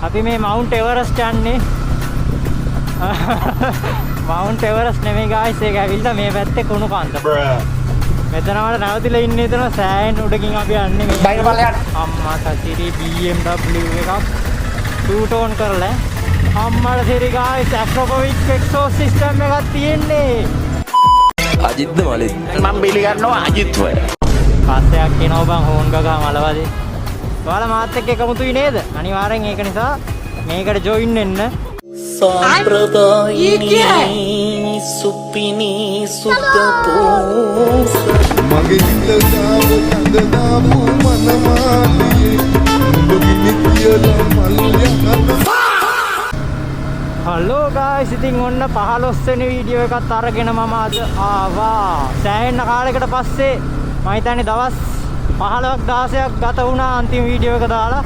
අපි මේ Mount Everest යන්නේ. Mount Everest නෙමෙයි guys, ඒක ඇවිල්ලා මේ පැත්තේ කුණු කන්ද. මෙතන වල නැවතිලා ඉන්නේ එතන සෑහෙන උඩකින් අපි යන්නේ මේ. බයින බලයට. අම්මා සතිරි BMW එකක් 2 tone කරලා. අම්මා සතිරි guys Akrapovic exhaust system එකක් තියෙන්නේ. අජිත්ද මලිත්. මම පිළිගන්නවා අජිත්ව. පස්සයක් එනවා බං හෝන් ගගා මලවදේ. ඔයාලා මාත් එක්ක එකමුතුයි නේද? අනිවාර්යෙන් ඒක නිසා මේකට ජොයින් වෙන්න. සම්ප්‍රදායිනී සුපිනි සුද්ධපෝස මගේ හිතගාව නගදාපු මනමාලියේ ඔබ කියලා මල්යහන. හලෝ ගායිස්, ඉතින් ඔන්න 15 වෙනි වීඩියෝ එකත් අරගෙන මම අද ආවා. සෑහෙන කාලයකට පස්සේ මම හිතන්නේ දවස් 15ක් 16ක් ගත වුණා අන්තිම වීඩියෝ එක දාලා.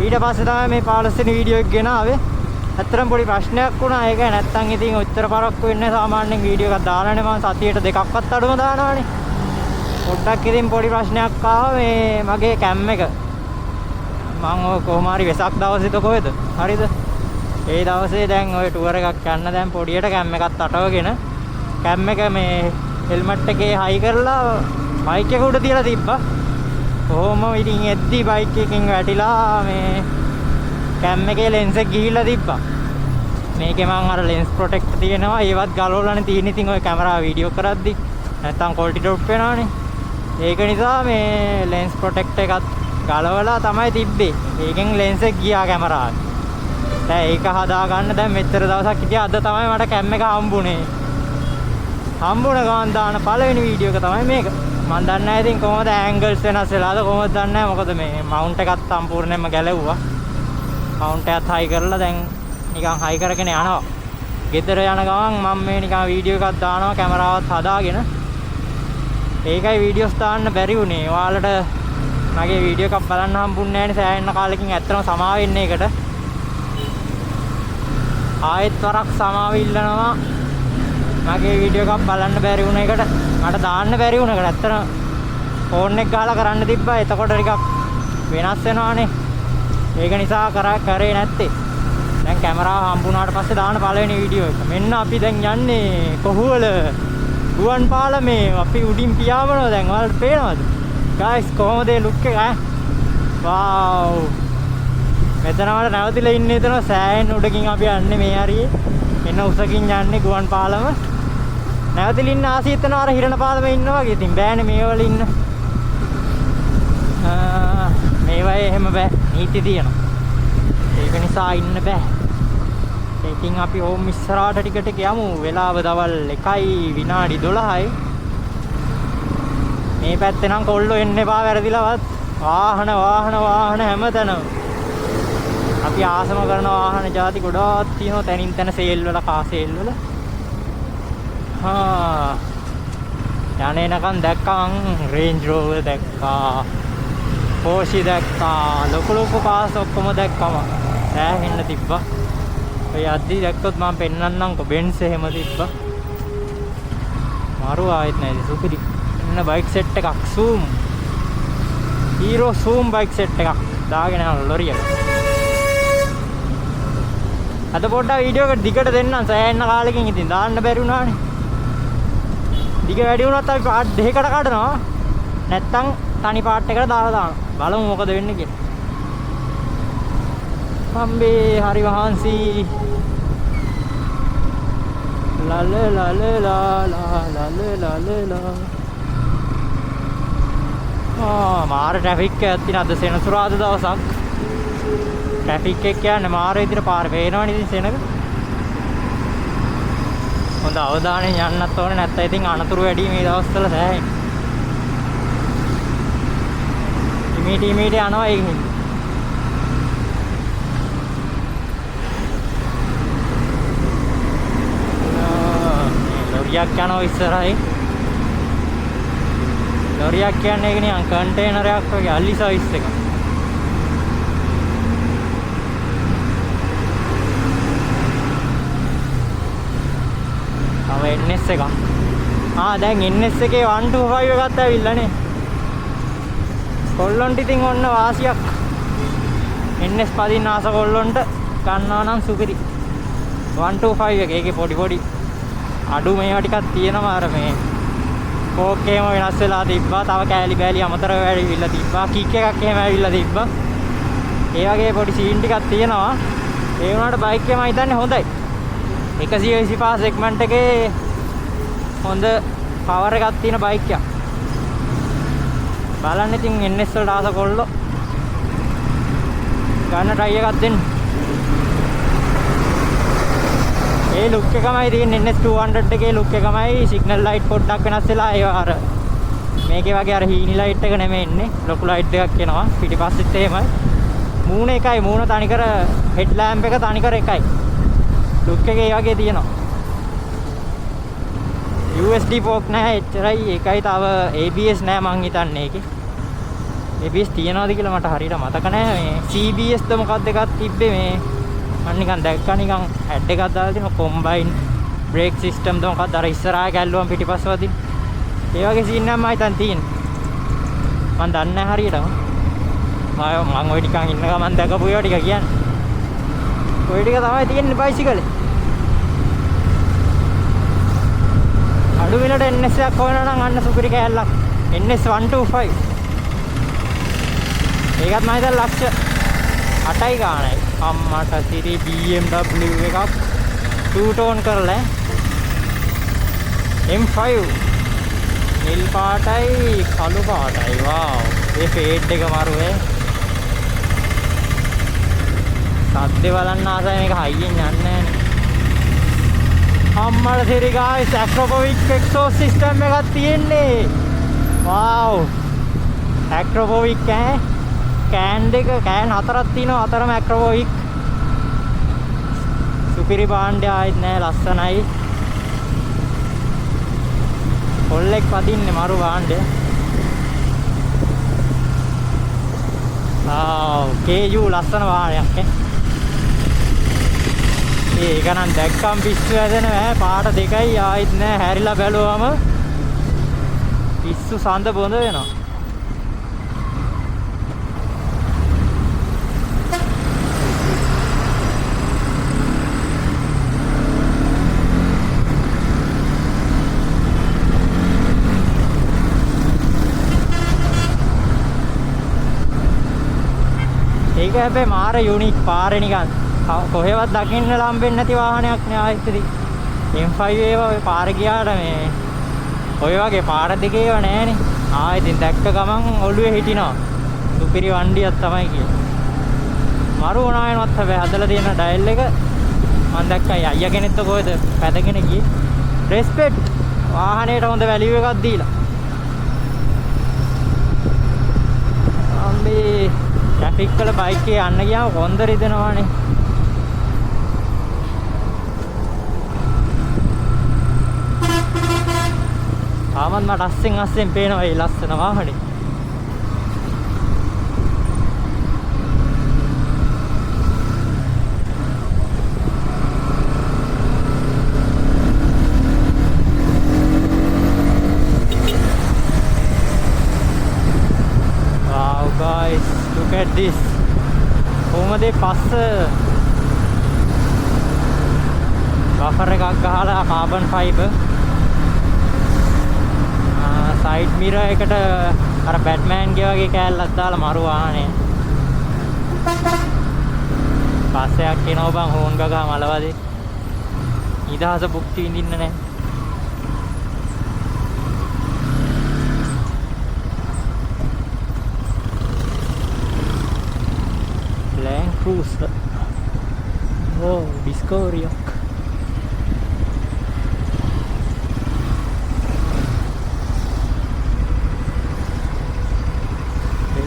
ඊට පස්සේ තමයි මේ 15 වෙනි වීඩියෝ එක ගෙන ආවේ. ඇත්තටම පොඩි ප්‍රශ්නයක් වුණා. ඒක නැත්තම් ඉතින් ඔච්චර පරක්කු වෙන්නේ සාමාන්‍යයෙන් වීඩියෝ එකක් දාලානේ මම සතියේට දෙකක්වත් අඩුම දානවානේ. පොඩ්ඩක් ඉතින් පොඩි ප්‍රශ්නයක් ආවා මේ මගේ කැම් එක. මම ඔය කොහොම හරි වෙසක් දවසේද කොහෙද? හරිද? ඒ දවසේ දැන් ඔය ටුවර් එකක් යන්න දැන් පොඩියට කැම් එකත් අටවගෙන කැම් එක මේ හෙල්මට් එකේ හයි කරලා බයික් එක උඩ තියලා තිබ්බා. කොහොම ඉතින් එද්දි බයික් එකකින් වැටිලා මේ කැම් එකේ ලෙන්ස් එක ගිහිල්ලා තිබ්බා. මේකේ මම අර ලෙන්ස් ප්‍රොටෙක්ටර් තියෙනවා. ඒවත් ගලවලානේ තියෙන්නේ. ඉතින් ඔය කැමරාව වීඩියෝ කරද්දි නැත්තම් ක්වොලිටි ඩ්‍රොප් වෙනවනේ. ඒක නිසා මේ ලෙන්ස් ප්‍රොටෙක්ටර් එකත් ගලවලා තමයි තිබ්බේ. ඒකෙන් ලෙන්ස් එක ගියා කැමරාවේ. දැන් ඒක හදා ගන්න දැන් මෙච්චර දවසක් හිටියා. අද තමයි මට කැම් එක හම්බුනේ. හම්බුණ ගමන් දාන පළවෙනි වීඩියෝ එක තමයි මේක. මම දන්නේ නැහැ ඉතින් කොහොමද ඇන්ගල්ස් වෙනස් වෙලාද කොහොමද දන්නේ නැහැ. මොකද මේ මවුන්ට් එකත් සම්පූර්ණයෙන්ම ගැලවුවා. මවුන්ට් එකත් හයි කරලා දැන් නිකන් හයි කරගෙන යනවා. ගෙදර යන ගමන් මම මේ නිකන් වීඩියෝ එකක් දානවා කැමරාවත් හදාගෙන. ඒකයි වීඩියෝස් දාන්න බැරි වුණේ. ඔයාලට මගේ වීඩියෝ එකක් බලන්න හම්බුන්නේ නැහැ නේ සෑහෙන කාලෙකින්. ඇත්තටම සමාව වෙන්නේ ඒකට. ආයෙත් වරක් සමාව ඉල්ලනවා. මගේ වීඩියෝ එකක් බලන්න බැරි වුණ එකට, මට දාන්න බැරි වුණ එකට. ඇත්තටම ෆෝන් එක ගහලා කරන්න තිබ්බා. එතකොට ටිකක් වෙනස් වෙනවානේ. ඒක නිසා කරේ නැත්තේ. දැන් කැමරාව හම්බුනාට පස්සේ දාන පළවෙනි වීඩියෝ එක. මෙන්න අපි දැන් යන්නේ කොහුවල ගුවන් පාලමේ. අපි උඩින් පියාඹනවා දැන්. ඔයාලට පේනවද? ගයිස් කොහොමද ඒ ලුක් එක ඈ? වව්. මෙතන වල නැවතිලා ඉන්නේ එතන සෑහෙන උඩකින් අපි යන්නේ මේ හරියේ. එන්න උසකින් යන්නේ ගුවන් පාලම. නැවතිලා ඉන්න ආසියතන අර හිරණ පාලමේ ඉන්නවා වගේ. ඉතින් බෑනේ මේ වල ඉන්න. මේවයි එහෙම බෑ. නීති තියෙනවා. ඒක නිසා ඉන්න බෑ. ඉතින් අපි ඕම් ඉස්සරහට ටිකට යමු. වෙලාව දවල් 1යි විනාඩි 12යි. මේ පැත්තේ නම් කොල්ලෝ එන්න එපා වැරදිලවත්. වාහන හැමතැනම. අපි ආසම කරන වාහන ಜಾති ගොඩාක් තියෙනවා. තනින් තන සේල් වල කා සේල් වල. යන්නේ නැකන් දැක්කන් රේන්ජ් රෝවර් දැක්කා. පෝෂි දැක්කා. ලොකු කාස් ඔක්කොම දැක්කම ඈහෙන්න තිබ්බා. ඔය අද්දි දැක්කොත් මම පෙන්නන්නම් බෙන්ස් එහෙම තිබ්බා. මාරු ආයෙත් නැති සුපිරි. ඉන්න බයික් සෙට් එකක් zoom. Hero zoom bike set එකක් දාගෙන යන ලොරියක. අද පොඩ්ඩක් වීඩියෝ එක දිගට දෙන්නම්. සෑහෙන කාලෙකින් ඉතින් දාන්න බැරි වුණානේ. දිග වැඩි වුණත් අපි පාට් දෙකකට කඩනවා. නැත්තම් තනි පාට් එකකට දාලා දානවා. බලමු මොකද වෙන්නේ කියලා. පම්බේ හරි වහන්සි. ලා මාර ට්‍රැෆික් එකක් තියෙන අද සෙනසුරාදා දවසක්. ට්‍රැෆික් එක කියන්නේ මාර විදිහට පාර වේනවනේ ඉතින් සෙනග. හොඳ අවධානයෙන් යන්නත් ඕනේ. නැත්නම් ඉතින් අනතුරු වැඩි මේ දවස්වල සෑහෙන. ටිමීට යනවා ඒකෙන්. ලොරියක් යනවා ඉස්සරහින්. ලොරියක් කියන්නේ ඒක නිකන් කන්ටේනරයක් වගේ අලි සයිස් එකක්. තව NS එකක්. දැන් NS එකේ 125 එකත් ඇවිල්ලානේ. කොල්ලොන්ට ඉතින් ඔන්න වාසියක්. NS පදින්න ආස කොල්ලොන්ට ගන්නවා නම් සුපිරි 125 එක. ඒකේ පොඩි අඩු මේවා ටිකක් තියෙනවා. අර මේ කෝක් එහෙම වෙනස් වෙලා තිබ්බා. තව කෑලි බෑලි අමතරව වැඩිවිලා තිබ්බා. කික් එකක් එහෙම ඇවිල්ලා තිබ්බා. ඒ වගේ පොඩි සීන් ටිකක් තියෙනවා. ඒ වුණාට බයික් එක මම හිතන්නේ හොඳයි. 125 සෙග්මන්ට් එකේ හොඳ පවර් එකක් තියෙන බයික් එකක්. බලන්න ඉතින් NS වලට ආස කොල්ලෝ ගන්න try එකක් දෙන්න. ඒ ලුක් එකමයි තියෙන්නේ NS 200 එකේ ලුක් එකමයි. සිග්නල් ලයිට් පොඩ්ඩක් වෙනස් වෙලා ඒවා අර මේකේ වගේ අර හීනි ලයිට් එක නෙමෙයි ඉන්නේ. ලොකු ලයිට් එකක් එනවා. පිටිපස්සෙත් එහෙමයි. මූණ එකයි. මූණ තනිකර හෙඩ් ලැම්ප් එක තනිකර එකයි. ලුක් එක ඒ වගේ තියෙනවා. USD පෝක් නැහැ එච්චරයි. ඒකයි තව ABS නැහැ මං හිතන්නේ ඒකේ. ABS තියනවාද කියලා මට හරියට මතක නැහැ. මේ CBS ද මොකක්ද එකක් තිබ්බේ මේ මම නිකන් දැක්කා නිකන් ඇඩ් එකක් දාලා තියෙනවා. කොම්බයින් බ්‍රේක් සිස්ටම් ද මොකක්ද අර ඉස්සරහා ගැල්ලුවම් පිටිපස්ස වදින. ඒ වගේ සීන් එකක් මම හිතන් තියෙන්නේ. මම දන්නේ නැහැ හරියටම. මම ওই ටිකන් ඉන්න ගමන් දැකපු ඒවා ටික කියන්නේ. ওই ටික තමයි තියෙන්නේ බයිසිකලේ. අඩු වෙනට NS එකක් හොයනවා නම් අන්න සුපිරි කෑල්ලක්. NS 125. ඒකත් මම හිතලා ලක්ෂ 8යි ගානයි. අම්මට සිරි BMW එකක් 2 ටෝන් කරලා M5 නිල් පාටයි කළු පාටයි. වාව්. මේ ෆේඩ් එක මරුවේ. සද්දේ බලන්න ආසයි. මේක හයියෙන් යන්නේ නැහැ. අම්මල සිරි ගායිස් ඇක්‍රොපොවික් එක්සෝස් සිස්ටම් එකක් තියෙන්නේ. වාව්. ඇක්‍රොපොවික් කෑන් දෙක කෑන් හතරක් තියෙනවා. හතරම ඇක්‍රොපොවික්. සුපිරි භාණ්ඩය ආයිත් නෑ. ලස්සනයි. කොල්ලෙක් වදින්නේ මරු භාණ්ඩය. KU ලස්සන වාහනයක් ඒක නම් දැක්කම් පිස්සු හැදෙනවා ඈ. පාට දෙකයි ආයිත් නෑ. හැරිලා බැලුවම පිස්සු සඳ බොඳ වෙනවා. ඒක හැබැයි මාර යුනික් පාරේ නිකන් කොහෙවත් දකින්න ලම්බෙන්නේ නැති වාහනයක් නේ ආයිත්‍රි. M5 ඒවා ඔය පාරේ ගියාට මේ ඔය වගේ පාර දෙකේ ඒවා නැහනේ. ඉතින් දැක්ක ගමන් ඔළුවේ හිටිනවා. සුපිරි වණ්ඩියක් තමයි කියන්නේ. මරු වුණායනවත් හැබැයි හදලා තියෙන ඩයල් එක මම දැක්කයි. අයියා කෙනෙක්ද කොහෙද පැදගෙන ගියේ. රෙස්පෙක්ට් වාහනේට හොඳ වැලියු එකක් දීලා. අම්බේ ට්‍රැෆික් වල බයික් එකේ යන්න ගියාම කොන්ද රිදෙනවානේ. තාමත් මට අස්සෙන් පේනවා මේ ලස්සන වාහනේ. Wow guys, look at this. කොහමද පස්ස බෆර් එකක් ගහලා කාබන් ෆයිබර් සයිඩ් මිරර් එකට අර බැට්මෑන් ගේ වගේ කෑල්ලක් දාලා මරු වාහනේ. පස්සයක් එනවා බං හෝන් ගගා මලවදේ. නිදහස භුක්ති විඳින්න නැහැ. Land Cruiser. Oh, Discovery.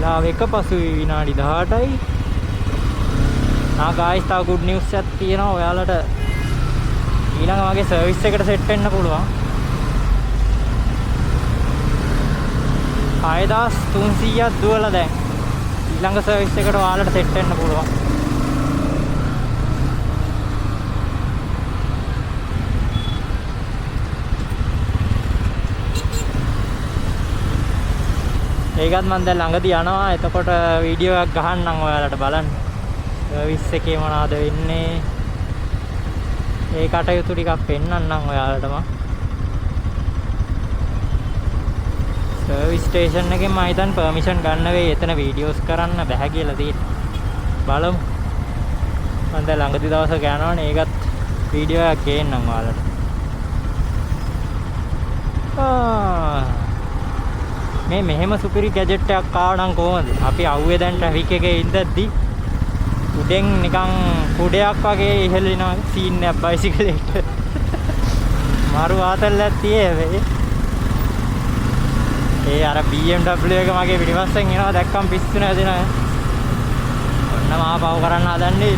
වෙලාව එක පසුයි විනාඩි 18යි. guys තව good news එකක් තියෙනවා. ඔයාලට ඊළඟ වගේ සර්විස් එකට සෙට් වෙන්න පුළුවන්. 6300ක් දුවලා දැන් ඊළඟ සර්විස් එකට ඔයාලට සෙට් වෙන්න පුළුවන්. ඒකත් මම දැන් ළඟදී යනවා. එතකොට වීඩියෝ එකක් ගහන්නම් ඔයාලට බලන්න. සර්විස් එකේ මොනවද වෙන්නේ? ඒ කටයුතු ටිකක් පෙන්නන්නම් ඔයාලටම. සර්විස් ස්ටේෂන් එකෙන් මම හිතන්නේ පර්මිෂන් ගන්න වෙයි එතන වීඩියෝස් කරන්න බෑ කියලා තියෙන්නේ. බලමු. මම දැන් ළඟදි දවසක යනවනේ ඒකත් වීඩියෝ එකක් ගේන්නම් ඔයාලට. මේ මෙහෙම සුපිරි ගැජට් එකක් ආවනම් කොහොමද? අපි අවුවේ දැන් ට්‍රැෆික් එකේ ඉඳද්දි උඩෙන් නිකන් කුඩයක් වගේ ඉහළිනවා සීන් එකක් බයිසිකලෙට. මාරු ආතල්ලක් තියෙන්නේ. ඒ අර BMW එක මගේ පිටිපස්සෙන් එනවා දැක්කම පිස්සු නැදිනවා. ඔන්න මහා පව කරන්න හදන්නේ.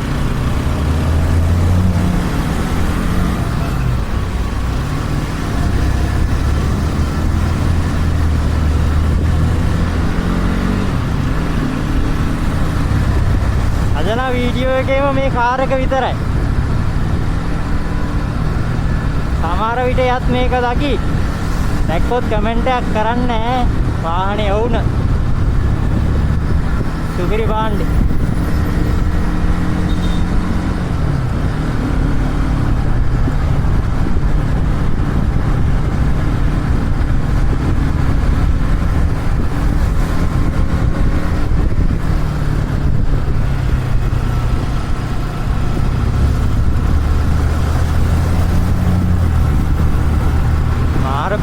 අදලා වීඩියෝ එකේම මේ කාර් එක විතරයි. සමහර විට යත් මේක දකි. දැක්කොත් කමෙන්ට් එකක් කරන්නේ වාහනේ වුණ. සුපිරි බාණ්ඩේ.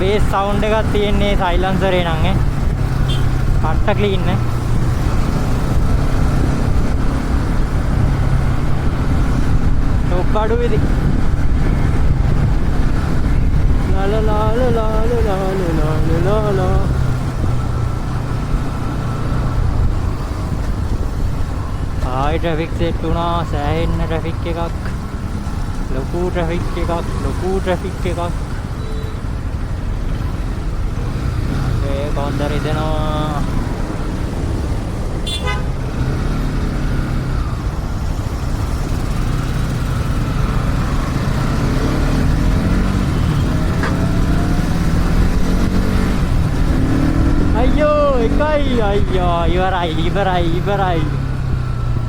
බේස් සවුන්ඩ් එකක් තියෙන්නේ සයිලන්සරේ නම් ඈ. පට්ට ක්ලීන් නේ. ටොප් අඩු විදි. ලා ලා ලා ලා ලා ලා ලා ලා. ආයි ට්‍රැෆික් සෙට් වුණා. සෑහෙන්න ට්‍රැෆික් එකක්. ලොකු ට්‍රැෆික් එකක්. කොන්දර ඉදෙනවා. අයියෝ එකයි අයියෝ ඉවරයි.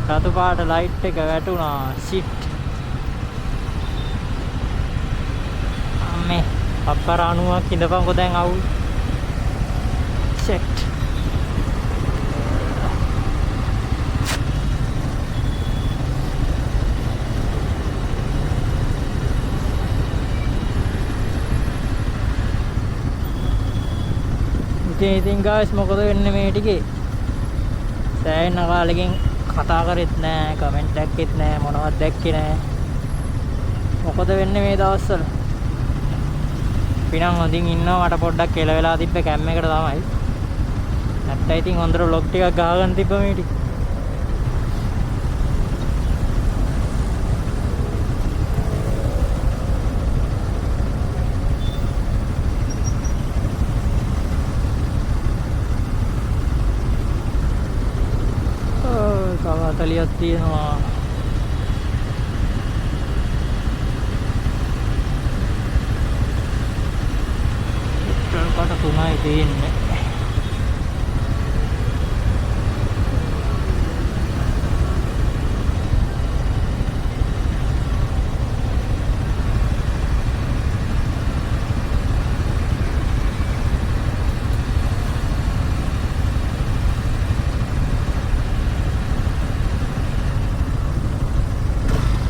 රතු පාට ලයිට් එක වැටුණා. ෂිට්. අම්මේ අප්පර 90ක් ඉඳපන්කො දැන් අවුල්. checked. ඉතින් guys මොකද වෙන්නේ මේ ටිකේ? සෑහෙන කාලෙකින් කතා කරෙත් නෑ, කමෙන්ට් දැක්කෙත් නෑ, මොනවත් දැක්කේ නෑ. මොකද වෙන්නේ මේ දවස්වල? පිනන් හොඳින් ඉන්නවා. මට පොඩ්ඩක් කෙල වෙලා තිබ්බ කැම් එකට තමයි. නැත්නම් ඉතින් හොඳට vlog ටිකක් ගහගන්න තිබ්බ මේ ටික. තව 40ක් තියෙනවා. කට 3යි තියෙන්නේ.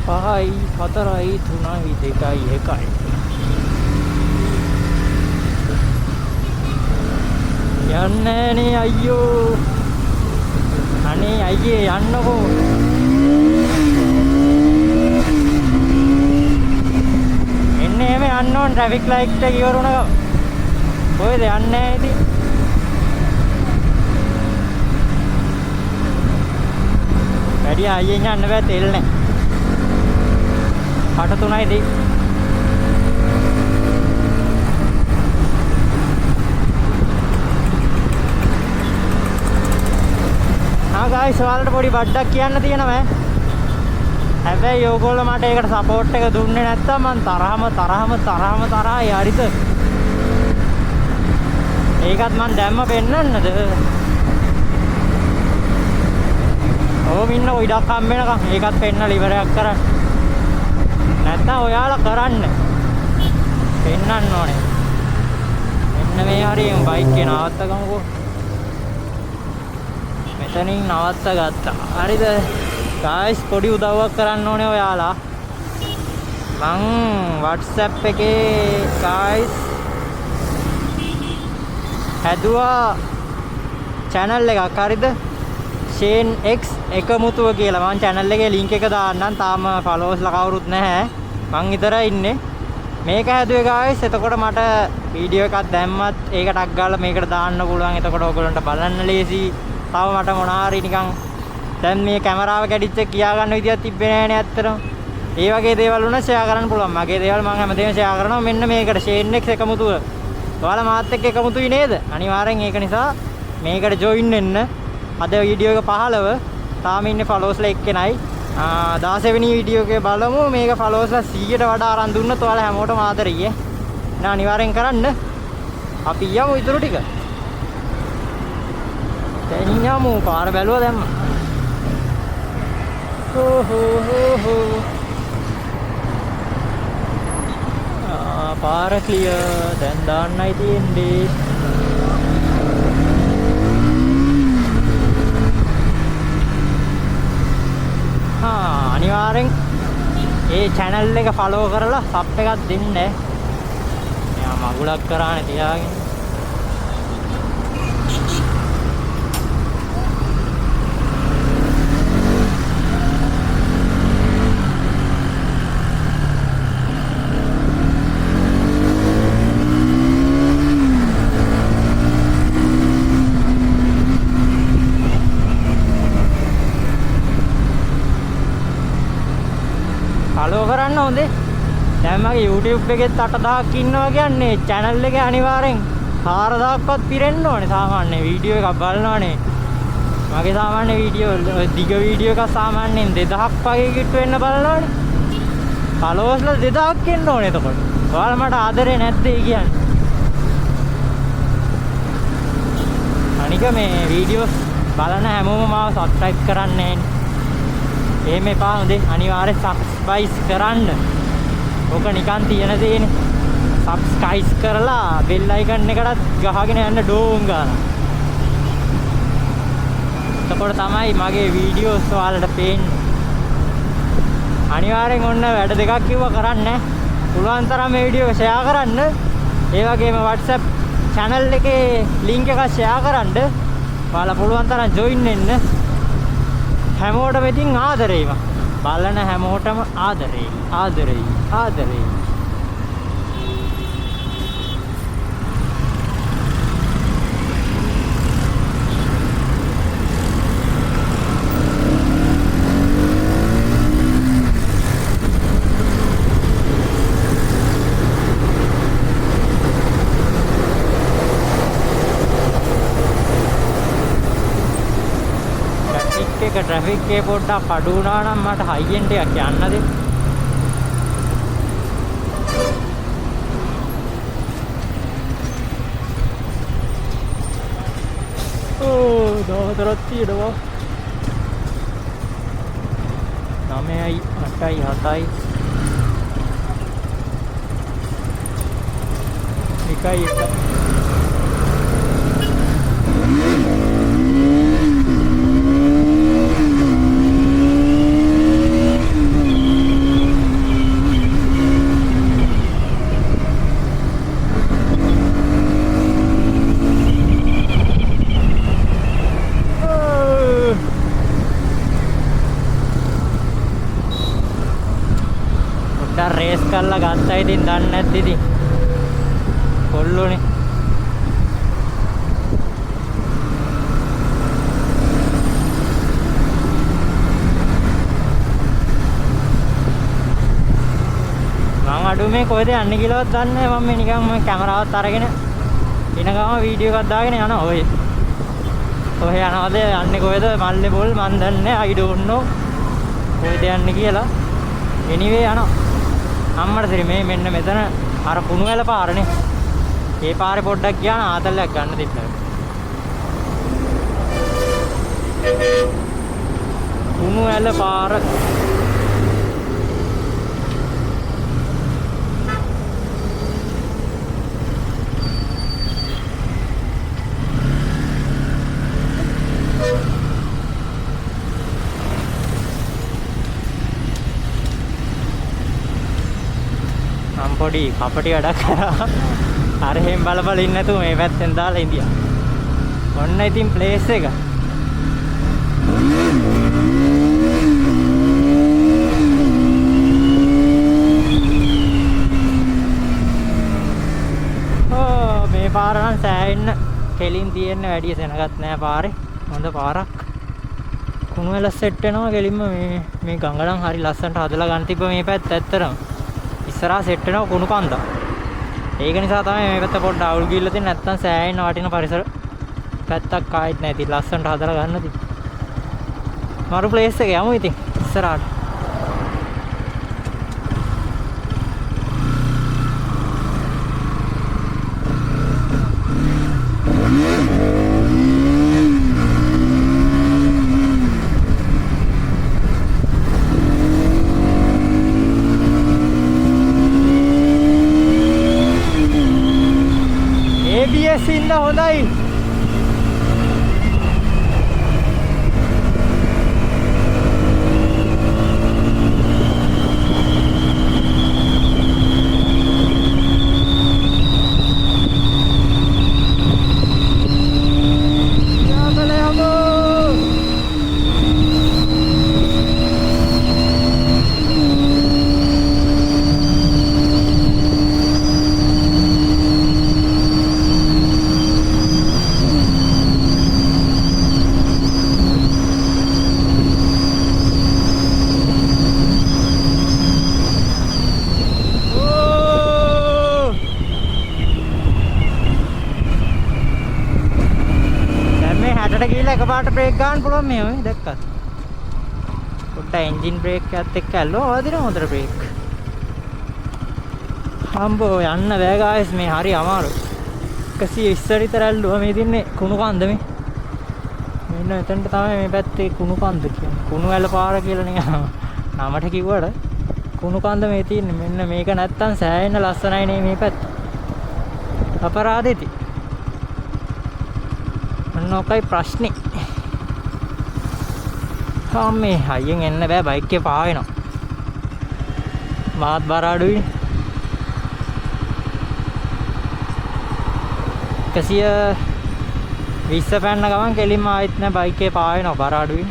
පහයි 4යි 3යි 2යි 1යි. යන්නේ නේ අයියෝ. අනේ අයියේ යන්නකෝ. එන්නේ එහෙම යන්න ඕන ට්‍රැෆික් ලයිට් එක ඉවර වුණා. කොහෙද යන්නේ ඉතින්? වැඩි අයියෙන් යන්න බෑ තෙල් නැහැ. 8:03යි දී. guys ඔයාලට පොඩි බඩක් කියන්න තියෙනවා. හැබැයි ඕගොල්ලෝ මට ඒකට සපෝට් එක දුන්නේ නැත්තම් මං තරහයි හරිද? ඒකත් මං දැම්ම පෙන්නන්නද? ඕම ඉන්නකො ඉඩක් හම්බ වෙනකම් ඒකත් පෙන්නලා ඉවරයක් කරන්න. නැත්නම් ඔයාලා කරන්න. පෙන්නන්න ඕනේ. මෙන්න මේ හරියම බයික් එක නවත්ත ගමුකෝ. මෙතනින් නවත්ත ගත්තා. හරිද? guys පොඩි උදව්වක් කරන්න ඕනේ ඔයාලා. මං WhatsApp එකේ guys හැදුවා channel එකක් හරිද? Shane X එකමුතුව කියලා. මං channel එකේ link එක දාන්නම්. තාම followers ලා කවුරුත් නැහැ. මං විතරයි ඉන්නේ. මේක හැදුවේ guys. එතකොට මට වීඩියෝ එකක් දැම්මත් ඒක ටග් ගාලා මේකට දාන්න පුළුවන්. එතකොට ඔයගොල්ලන්ට බලන්න ලේසි. තව මට මොනාරි නිකන් දැන් මේ කැමරාව කැඩිච්ච කියා ගන්න විදියක් තිබ්බේ නෑනේ ඇත්තටම. ඒ වගේ දේවල් වුණා ෂෙයා කරන්න පුළුවන්. මගේ දේවල් මම හැමදේම ෂෙයා කරනවා. මෙන්න මේකට Shane X එකමුතුව. ඔයාලා මාත් එක්ක එකමුතුයි නේද? අනිවාර්යෙන් ඒක නිසා මේකට join වෙන්න. අද වීඩියෝ එක 15 තාම ඉන්නේ followers ලා එක්කෙනයි. 16 වෙනි වීඩියෝ එකේ බලමු මේක followers ලා 100ට වඩා අරන් දුන්නොත් ඔයාලා හැමෝටම ආදරෙයි ඈ. නා අනිවාර්යෙන් කරන්න. අපි යමු ඊටු ටික. දැන් යමු පාර බැලුවා දැම්ම. පාර ක්ලියර් දැන් දාන්නයි තියෙන්නේ. අනිවාර්යෙන් ඒ channel එක follow කරලා sub එකක් දෙන්න. මෙයා මගුලක් කරානේ තියාගෙන. follow කරන්න හොඳේ. දැන් මගේ YouTube එකෙත් 8000ක් ඉන්නවා කියන්නේ channel එකේ අනිවාර්යෙන් 4000ක්වත් පිරෙන්න ඕනේ සාමාන්‍ය වීඩියෝ එකක් බලනවානේ. මගේ සාමාන්‍ය වීඩියෝ දිග වීඩියෝ එකක් සාමාන්‍යයෙන් 2000ක් වගේ කිට්ටු වෙන්න බලනවානේ. followers ලා 2000ක් එන්න ඕනේ එතකොට. ඔයාලා මට ආදරේ නැද්ද ඒ කියන්නේ? අනික මේ වීඩියෝස් බලන හැමෝම මාව subscribe කරන්නේ නැහැ. එහෙම එපා හොඳේ. අනිවාර්යෙන් subscribe කරන්න. ඕක නිකන් තියෙන දේනේ. subscribe කරලා bell icon එකටත් ගහගෙන යන්න ඩෝන් ගාලා. එතකොට තමයි මගේ වීඩියෝස් ඔයාලට පේන්නේ. අනිවාර්යෙන් ඔන්න වැඩ දෙකක් කිව්වා කරන්න. පුළුවන් තරම් මේ වීඩියෝ එක share කරන්න. ඒ වගේම WhatsApp channel එකේ link එක share කරන්න. ඔයාලා පුළුවන් තරම් join වෙන්න. හැමෝටම ඉතින් ආදරේයි. බලන හැමෝටම ආදරේයි. ආදරේයි. ආදරේයි. ट्रैफिक के पोटा पडूना ना मट हाईएंड क्या अन्नदी नमे आई अटाई हताई इकाई रेस करला गत्ता ඉතින් දන්නේ නැද්ද ඉතින් කොල්ලෝනේ මම අඩුමේ කොහෙද යන්නේ කියලාවත් දන්නේ නැහැ. මම මේ නිකන් මම කැමරාවත් අරගෙන එන ගම වීඩියෝ එකක් දාගෙන යනවා. ඔය කොහෙ යනවද යන්නේ කොහෙද මල්ලේ බෝල් මන් දන්නේ නැහැ. I don't know කොහෙද යන්නේ කියලා. anyway යනවා. අම්මට සරි මේ මෙන්න මෙතන අර කුණු වැල පාරනේ. ඒ පාරේ පොඩ්ඩක් ගියා නම් ආතල්ලයක් ගන්න තිබ්බා. කුණු ඇල පාර. නම් පොඩි කපටි වැඩක් කරා. අර එහෙම බල ඉන්න නැතුව මේ පැත්තෙන් දාලා ඉඳියා. ඔන්න ඉතින් ප්ලේස් එක. මේ පාර නම් සෑහෙන්න කෙලින් තියෙන්න වැඩි සෙනගත් නෑ පාරේ. හොඳ පාරක්. කුණු වල සෙට් වෙනවා කෙලින්ම මේ ගඟ නම් හරි ලස්සනට හදලා ගන්න තිබ්බ මේ පැත්ත ඇත්තරම. ඉස්සරහා සෙට් වෙනවා කුණු කන්දක්. ඒක නිසා තමයි මේ පැත්ත පොඩ්ඩ අවුල් ගිහිල්ලා තියෙන්නේ. නැත්තම් සෑහෙන්න වටින පරිසර පැත්තක් ආයෙත් නැති ලස්සනට හදලා ගන්න තිබ්බ. මරු ප්ලේස් එක යමු ඉතින් ඉස්සරහට. ABS ඉන්න හොඳයි. එකපාරට බ්‍රේක් ගන්න පුළුවන් මේ ඔය දැක්කත්. පොඩ්ඩ එන්ජින් බ්‍රේක් එකත් එක්ක ඇල්ලුවා වදින හොඳට බ්‍රේක්. හම්බෝ යන්න බෑ ගායිස් මේ හරි අමාරුයි. 120 විතර ඇල්ලුවා මේ දින්නේ කුණු කන්ද මේ. මෙන්න එතනට තමයි මේ පැත්තේ කුණු කන්ද කියන්නේ. කුණු ඇල පාර කියලා නිකන් නමට කිව්වට කුණු කන්ද මේ තියෙන්නේ. මෙන්න මේක නැත්තම් සෑහෙන ලස්සනයි නේ මේ පැත්ත. අපරාධෙති. මොකයි ප්‍රශ්නේ? මේ හයියෙන් එන්න බෑ බයික් එකේ පාවෙනවා. මාත් බර අඩුයි. 120 පැන්න ගමන් කෙලින්ම ආයෙත් නෑ බයික් එකේ පාවෙනවා බර අඩුයි.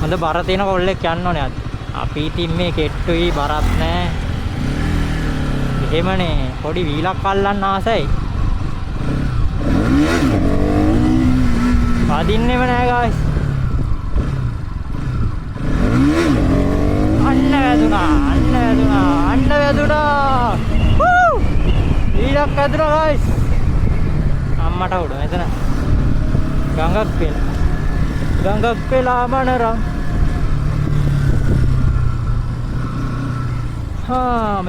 හොඳ බර තියෙන කොල්ලෙක් යන්න ඕනේ අද. අපි ඉතින් මේ කෙට්ටුයි බරත් නෑ. එහෙමනේ පොඩි වීලක් අල්ලන්න ආසයි. වදින්නෙම නෑ ගායිස්. අන්න වැදුනා. වූ! වීලක් වැදුනා ගායිස්. අම්මට උඩ මෙතන ගඟක් වෙලා මනරම්.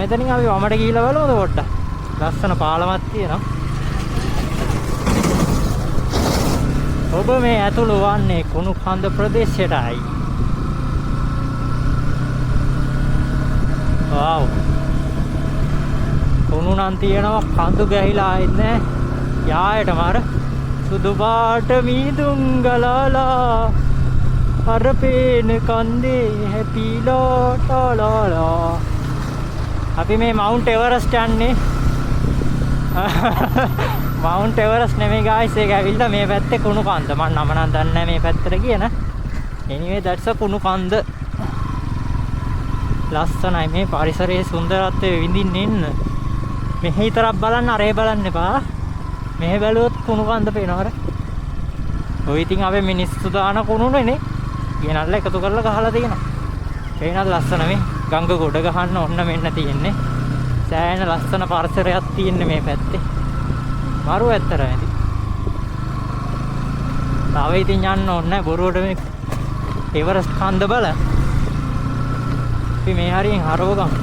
මෙතනින් අපි වමට ගිහිල්ලා බලමුද පොඩ්ඩක්. ලස්සන පාලමක් තියෙනවා. ඔබ මේ ඇතුළු වන්නේ කුණු කන්ද ප්‍රදේශයටයි. වව්. කුණු නම් තියෙනවා කඳු ගැහිලා ආයෙත් නෑ. යායට මාර සුදු පාට මීදුම් ගලලා අර පේන කන්දේ හැපිලා ටාලාලා. අපි මේ මවුන්ට් එවරස්ට් යන්නේ. මවුන්ට් එවරස්ට් නෙමෙයි ගායිස්. ඒක ඇවිල්ලා මේ පැත්තේ කුණු කන්ද. මම නම නම් දන්නේ නැහැ මේ පැත්තට කියන. anyway that's a කුණු කන්ද. ලස්සනයි මේ පරිසරයේ සුන්දරත්වය විඳින්න ඉන්න. මෙහි විතරක් බලන්න අරේ බලන්න එපා. මෙහෙ බැලුවොත් කුණු කන්ද පේනවර. ඔය ඉතින් අපි මිනිස්සු දාන කුණුනේ ගෙනල්ලා එකතු කරලා ගහලා තියෙනවා. පේනද ලස්සන මේ ගඟ ගොඩ ගහන්න ඔන්න මෙන්න තියෙන්නේ. සෑහෙන ලස්සන පරිසරයක් තියෙන්නේ මේ පැත්තේ. මාරු ඇත්තට ඇති. තව ඉතින් යන්න ඕනේ බොරුවට මේ එවරස්ට් කන්ද බල. අපි මේ හරියෙන් හරව ගමු.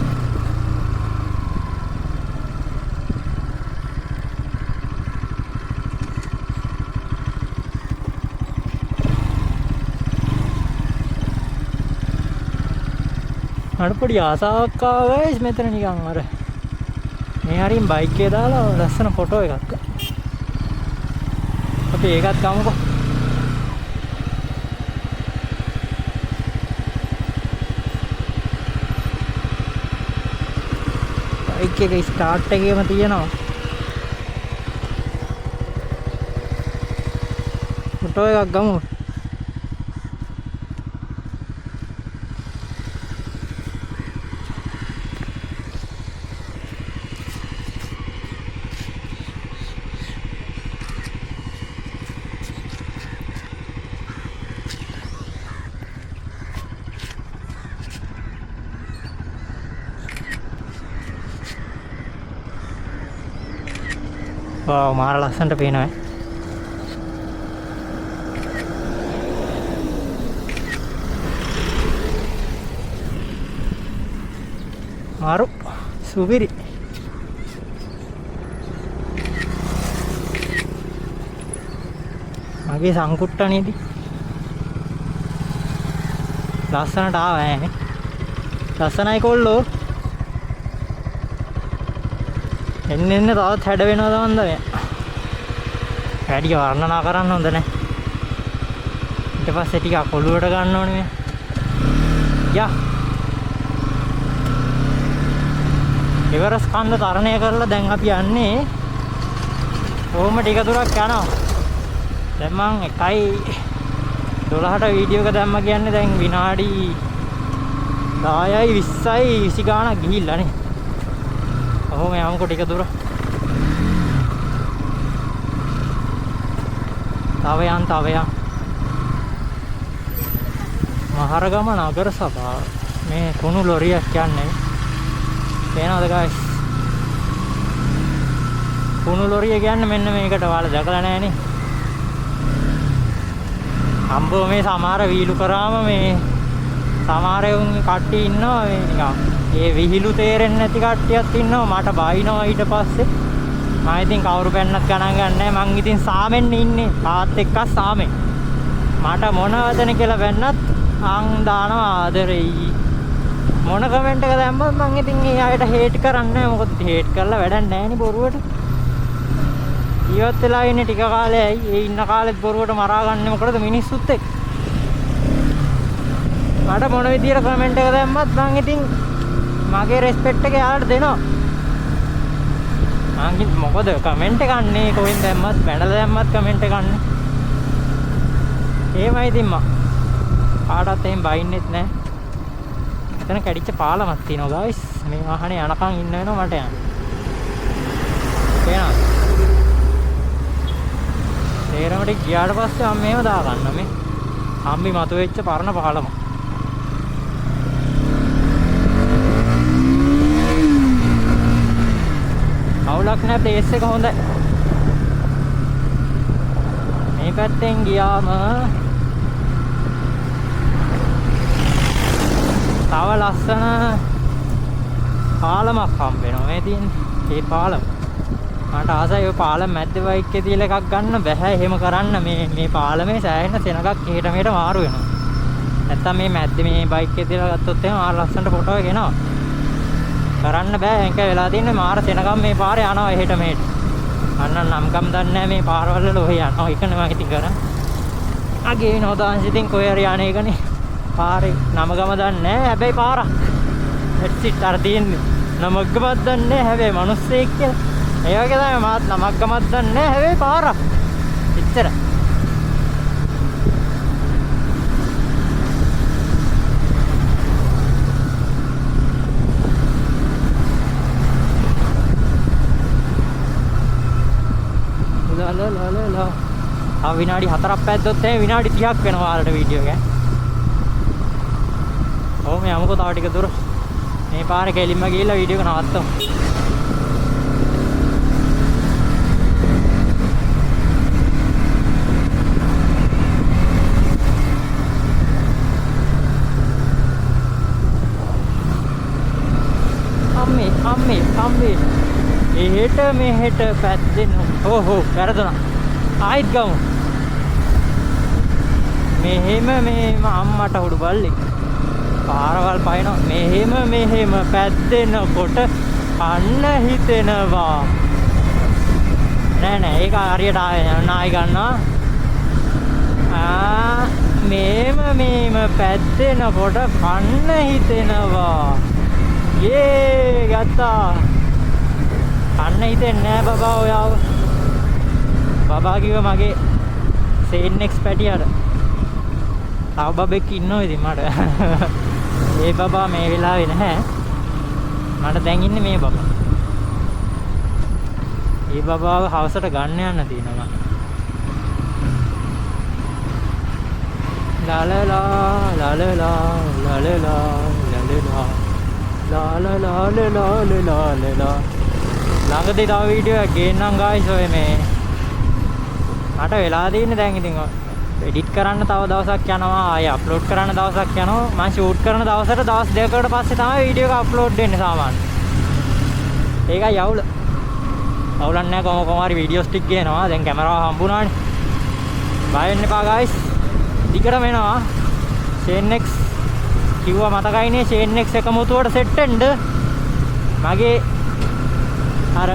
මට පොඩි ආසාවක් ආවා guys මෙතන නිකන් අර මේ හරින් බයික් එකේ දාලා ලස්සන ෆොටෝ එකක් ගන්න. අපි ඒකත් ගමුකෝ. බයික් එක ස්ටාර්ට් එකේම තියෙනවා. ෆොටෝ එකක් ගමු. Wow, මාර ලස්සනට පේනවා. මාරු සුපිරි. මගේ සංකුට්ටනේදී ලස්සනට ආවා ඈනේ. ලස්සනයි කොල්ලෝ. එන්න තවත් හැඩ වෙනවා තමන්ද මේ. වැඩි වර්ණනා කරන්න හොඳ නැහැ. ඊට පස්සේ ටිකක් ඔළුවට ගන්න ඕනේ මේ. යා. එවරස් කන්ද තරණය කරලා දැන් අපි යන්නේ. කොහොම ටික දුරක් යනවා. දැන් මං 1:12ට වීඩියෝ එක දැම්ම කියන්නේ දැන් විනාඩි 10යි 20යි 20 ගාණක් ගිහිල්ලානේ. ඔහොම යමුකෝ ටික දුර. තව යන්. මහරගම නගර සභාව. මේ කුණු ලොරියක් යන්නේ. පේනවද guys? කුණු ලොරිය කියන්නේ මෙන්න මේකට ඔයාලා දැකලා නැහනේ. අම්බෝ මේ සමහර වීලු කරාම මේ සමහර උන් කට්ටිය ඉන්නවා මේ නිකන් ඒ විහිළු තේරෙන්නේ නැති කට්ටියක් ඉන්නවා. මට බයිනවා ඊට පස්සේ මම ඉතින් කවුරු පැන්නත් ගණන් ගන්නෑ. මං ඉතින් සාමෙන් ඉන්නේ. තාත් එක්ක සාමෙන්. මට මොන වදන කියලා වැන්නත් අං දානවා ආදරෙයි. මොන කමෙන්ට් එක දැම්මත් මං ඉතින් ඒ අයට හේට් කරන්නේ නැහැ. මොකද හේට් කරලා වැඩක් නැහැ නේ බොරුවට. ඉවත් වෙලා ඉන්නේ ටික කාලෙයි. ඒ ඉන්න කාලෙත් බොරුවට මරා ගන්න මොකටද මිනිස්සුත් එක්ක. මට මොන විදියට කමෙන්ට් එක දැම්මත් මං ඉතින් මගේ රෙස්පෙක්ට් එක යාළුවට දෙනවා. මං මොකද කමෙන්ට් එක ගන්නේ කොහෙන් දැම්මත් බැනලා දැම්මත් කමෙන්ට් එක ගන්න. එහෙමයි ඉතින් මං කාටවත් එහෙම බයින්නෙත් නැහැ. එතන කැඩිච්ච පාලමක් තියෙනවා guys. මේ වාහනේ යනකම් ඉන්න වෙනවා මට යන්න. පේනවද? තේරමට ගියාට පස්සේ මම මේව දාගන්න මේ. හම්බි මතුවෙච්ච පරණ පාලම. අවුලක් නැහැ ප්ලේස් එක හොඳයි. මේ පැත්තෙන් ගියාම තව ලස්සන පාලමක් හම්බ වෙනවා මේ තියෙන්නේ. ඒ පාලම. මට ආසයි ඔය පාලම මැද්දේ බයික් එකේ තියලා එකක් ගන්න බෑ. එහෙම කරන්න මේ පාලමේ සෑහෙන සෙනඟක් එහෙට මෙහෙට මාරු වෙනවා. නැත්තම් මේ මැද්දේ මේ බයික් එකේ තියලා ගත්තොත් එහෙම ආර ලස්සනට ෆොටෝ එක එනවා. කරන්න බෑ. ඒක වෙලා තින්නේ මාර සෙනඟම් මේ පාරේ යනවා එහෙට මෙහෙට. අන්න නම්කම් දන්නේ නැහැ මේ පාරවල වල ඔය යනවා. ඒක නෙමෙයි ඉතින් කරන්නේ. අගේ නෝදාංශ ඉතින් කොහේ හරි යන්නේ ඒකනේ. පාරේ නම ගම දන්නේ නැහැ. හැබැයි පාරක්. එක්සිට් අර තියෙන්නේ. නමක් ගමක් දන්නේ නැහැ. හැබැයි මිනිස්සෙක් කියලා. ඒ වගේ තමයි මාත් නමක් ගමක් දන්නේ නැහැ. හැබැයි පාරක්. එච්චර. ලා විනාඩි 4ක් පැද්දොත් එහෙනම් විනාඩි 30ක් වෙනවා ඔයාලට වීඩියෝ එක. ඔව් මේ යමුකෝ තව ටික දුර. මේ පාරේ කෙලින්ම ගිහිල්ලා වීඩියෝ එක නවත්තමු. අම්මේ එහෙට මෙහෙට පැද්දෙන. ඕහෝ වැරදුනා. ආයිත් ගමු. මෙහෙම මේ අම්මට හුඩු බල්ලෙක්. පාරවල් පයින්නවා. මෙහෙම පැද්දෙනකොට කන්න හිතෙනවා. නෑ ඒක හරියට නායි ගන්නවා. මෙහෙම පැද්දෙනකොට කන්න හිතෙනවා. යේ ගත්තා. කන්න හිතෙන්නේ නෑ බබා ඔයාව. බබා කිව්ව මගේ සේන්නෙක්ස් පැටියට. තව බබෙක් ඉන්නවා ඉතින් මට. ඒ බබා මේ වෙලාවේ නැහැ. මට දැන් ඉන්නේ මේ බබා. ඒ බබාව හවසට ගන්න යන්න තියෙනවා. ලා ලා ලා ලා ලා ලා ලා ලා ළඟදී තව වීඩියෝ එකක් ගේන්නම් ගායිස්. ඔය මේ මට වෙලා තියෙන්නේ දැන් ඉතින් එඩිට් කරන්න තව දවසක් යනවා. ආයෙ අප්ලෝඩ් කරන්න දවසක් යනවා. මම ෂූට් කරන දවසට දවස් දෙකකට පස්සේ තමයි වීඩියෝ එක අප්ලෝඩ් වෙන්නේ සාමාන්‍යයෙන්. ඒකයි අවුල. අවුලක් නැහැ. කොහොම හරි වීඩියෝස් ටික ගේනවා. දැන් කැමරාව හම්බුණානේ. බය වෙන්න එපා ගායිස්. දිගටම එනවා. CNX කිව්වා මතකයිනේ CNX එකමුතුවට සෙට් වෙන්න. මගේ අර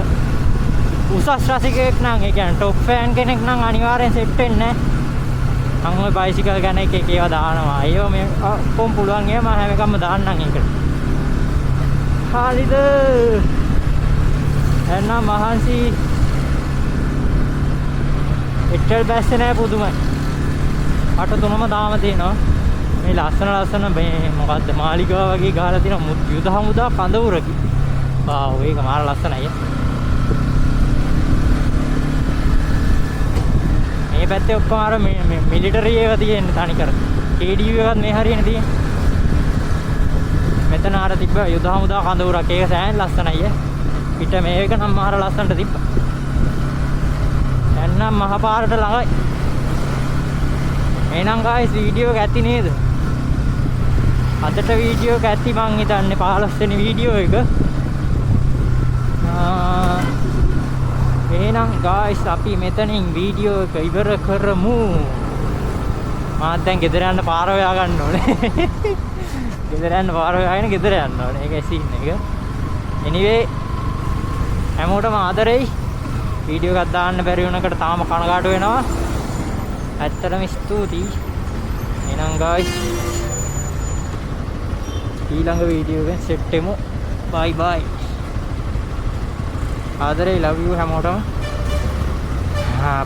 උසස් රසිකයෙක් නම් ඒ කියන්නේ টොප් ෆෑන් කෙනෙක් නම් අනිවාර්යෙන් සෙට් වෙන්නේ. මම ওই බයිසිකල් ගැන එක ඒවා දානවා. ඒව මේ කොම් පුළුවන් ඒවා මම හැම එකක්ම දාන්නම් ඒකට. හරිද? එහෙනම් මහන්සි එච්චර බැස්සේ නෑ පුදුමයි. අට තුනම තාම තියෙනවා. මේ ලස්සන මේ මොකද්ද මාලිගාව වගේ ගහලා තියෙන යුද හමුදා කඳවුරකි. ආ ඒක මාර ලස්සනයි. මේ පැත්තේ ඔක්කොම අර මේ මිලිටරි ඒවා තියෙන්නේ තනිකර. KDU එකත් මේ හරියනේ තියෙන්නේ. මෙතන අර තිබ්බ යුද හමුදා කඳවුරක්. ඒක සෑහෙන ලස්සනයි. පිට මේක නම් මාර ලස්සනට තිබ්බා. දැන් නම් මහ පාරට ළඟයි. එහෙනම් ගායිස් වීඩියෝ එක ඇති නේද? අදට වීඩියෝ එක ඇති මං හිතන්නේ 15 වෙනි වීඩියෝ එක. එහෙනම් ගායිස් අපි මෙතනින් වීඩියෝ එක ඉවර කරමු. මාත් දැන් ගෙදර යන්න පාර හොයා ගන්න ඕනේ. ගෙදර යන්න පාර හොයාගෙන ගෙදර යන්න ඕනේ. ඒකයි සීන් එක. anyway හැමෝටම ආදරෙයි. වීඩියෝ එකක් දාන්න බැරි වුණකට තාම කනගාටු වෙනවා. ඇත්තටම ස්තුතියි. එහෙනම් guys ඊළඟ වීඩියෝ එකෙන් සෙට් වෙමු. bye bye. ආදරේ love you හැමෝටම.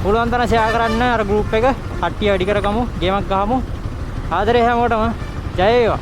පුළුවන් තරම් ෂෙයා කරන්න අර group එක. කට්ටිය වැඩි කරගමු. ගේමක් ගහමු. ආදරේ හැමෝටම. ජය වේවා.